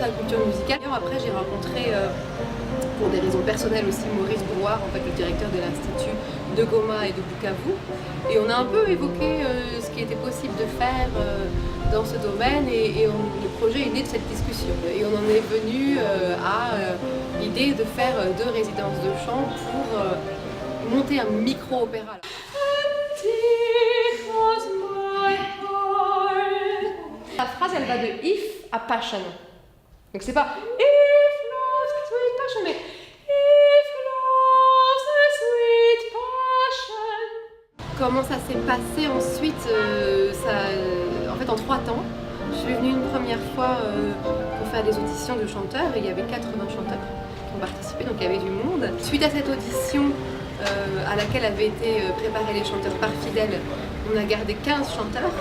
la culture musicale. Après, j'ai rencontré, pour des raisons personnelles aussi, Maurice Brouard, en fait, le directeur de l'Institut de Goma et de Bukavu. Et on a un peu évoqué ce qui était possible de faire dans ce domaine et le projet est né de cette discussion. Et on en est venu à l'idée de faire 2 résidences de chant pour monter un micro-opéra. La phrase, elle va de if à passion. Donc c'est pas if love's a sweet passion, mais if love's a sweet passion. Comment ça s'est passé ensuite en fait, en 3 temps. Je suis venue une première fois pour faire des auditions de chanteurs et il y avait 80 chanteurs qui ont participé, donc il y avait du monde. Suite à cette audition à laquelle avaient été préparés les chanteurs par Fidèle, on a gardé 15 chanteurs.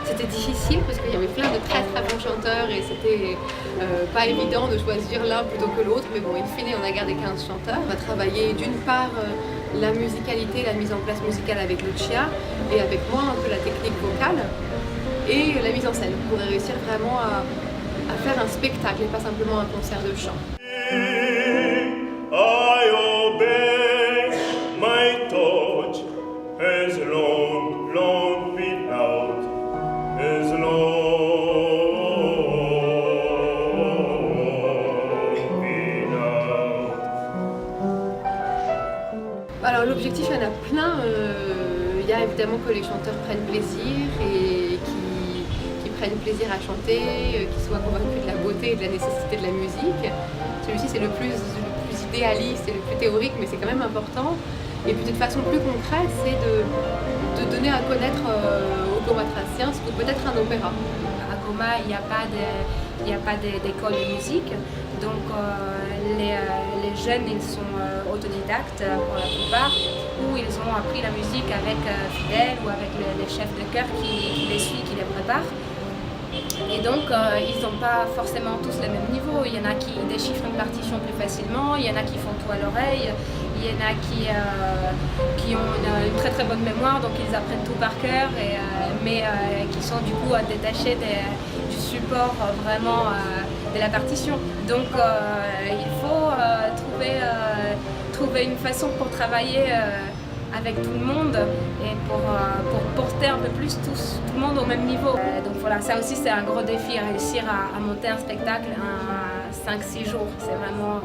C'était difficile parce qu'il y avait plein de très très bons chanteurs et c'était pas évident de choisir l'un plutôt que l'autre, mais bon, in fine, on a gardé 15 chanteurs. On a travaillé d'une part la musicalité, la mise en place musicale avec Lucia et avec moi un peu la technique vocale et la mise en scène pour réussir vraiment à faire un spectacle et pas simplement un concert de chant. I obey my touch has long, long been out, has long been out. Alors l'objectif, il y en a plein. Il y a évidemment que les chanteurs prennent plaisir et qui prennent plaisir à chanter, qu'ils soient convaincus de la beauté et de la nécessité de la musique. Celui-ci, c'est le plus idéaliste et le plus théorique, mais c'est quand même important. Et puis de façon plus concrète, c'est de donner à connaître aux Gomatraciens ce que peut être un opéra. À Goma, il n'y a pas d'école de musique, donc les jeunes ils sont autodidactes pour la plupart, où ils ont appris la musique avec Fidèle ou avec les chefs de chœur qui les suivent, qui les préparent. Et donc, ils n'ont pas forcément tous le même niveau. Il y en a qui déchiffrent une partition plus facilement, il y en a qui font tout à l'oreille, il y en a qui ont une très très bonne mémoire, donc ils apprennent tout par cœur, mais qui sont du coup détachés du support vraiment de la partition. Donc, il faut trouver une façon pour travailler avec tout le monde et pour porter un peu plus tout le monde au même niveau. Donc voilà, ça aussi c'est un gros défi, réussir à monter un spectacle en 5-6 jours. C'est vraiment,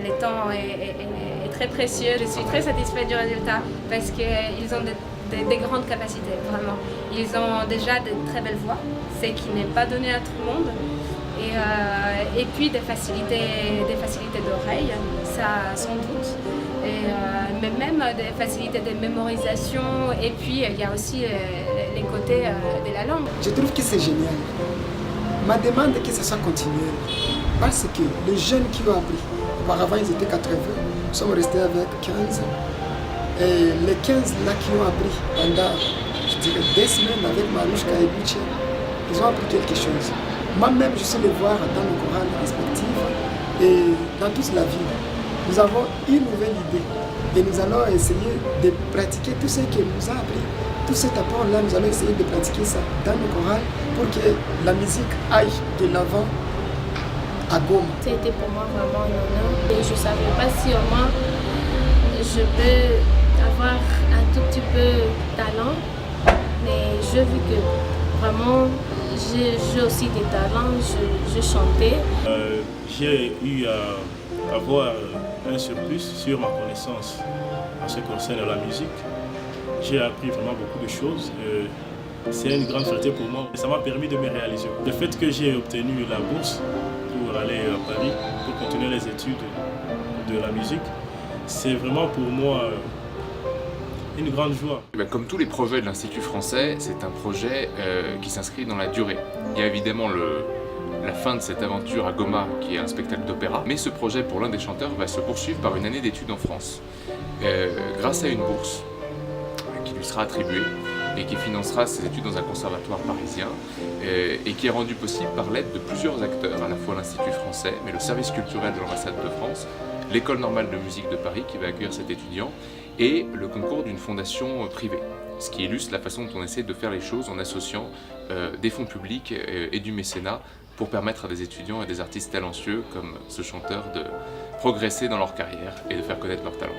le temps est très précieux. Je suis très satisfaite du résultat parce qu'ils ont des grandes capacités, vraiment. Ils ont déjà de très belles voix, ce qui n'est pas donné à tout le monde. Et puis des facilités d'oreille, ça sans doute. Mais même des facilités de mémorisation, et puis il y a aussi les côtés de la langue. Je trouve que c'est génial. Ma demande est que ça soit continuel, parce que les jeunes qui ont appris, auparavant ils étaient 80, nous sommes restés avec 15, et les 15 là qui ont appris pendant, je dirais, 2 semaines avec Marouchka et Lucia, ils ont appris quelque chose. Moi-même, je suis les voir dans nos chorales respectives et dans toute la ville. Nous avons une nouvelle idée et nous allons essayer de pratiquer tout ce que nous a appris. Tout cet apport-là, nous allons essayer de pratiquer ça dans nos chorales pour que la musique aille de l'avant à Goma. C'était pour moi vraiment un honneur et je ne savais pas si au moins je peux avoir un tout petit peu de talent, mais je vu que vraiment j'ai aussi des talents, je chantais. J'ai eu à avoir un surplus sur ma connaissance en ce qui concerne la musique. J'ai appris vraiment beaucoup de choses. C'est une grande fierté pour moi. Ça m'a permis de me réaliser. Le fait que j'ai obtenu la bourse pour aller à Paris, pour continuer les études de la musique, c'est vraiment pour moi une grande joie. Comme tous les projets de l'Institut français, c'est un projet qui s'inscrit dans la durée. Il y a évidemment la fin de cette aventure à Goma, qui est un spectacle d'opéra, mais ce projet pour l'un des chanteurs va se poursuivre par une année d'études en France, grâce à une bourse qui lui sera attribuée et qui financera ses études dans un conservatoire parisien et qui est rendue possible par l'aide de plusieurs acteurs, à la fois l'Institut français, mais le service culturel de l'ambassade de France, l'École normale de musique de Paris qui va accueillir cet étudiant et le concours d'une fondation privée. Ce qui illustre la façon dont on essaie de faire les choses en associant des fonds publics et du mécénat pour permettre à des étudiants et des artistes talentueux comme ce chanteur de progresser dans leur carrière et de faire connaître leur talent.